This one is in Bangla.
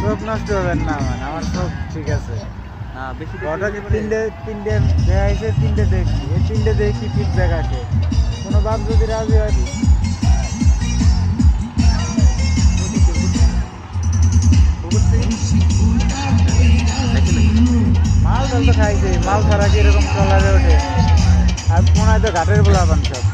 সব নষ্ট হবেন না, মানে আমার সব ঠিক আছে। তিনটে দেখা হয়েছে, তিনটে দেখি, এই তিনটে দেখি ফিডব্যাক আসে। কোনো বাপ যদি রাজি হয় মাল তো খাইছে, মাল ছাড়া কি এরকম চলারে ওঠে? আর মনে হয় তো ঘাটের বলা পান সব।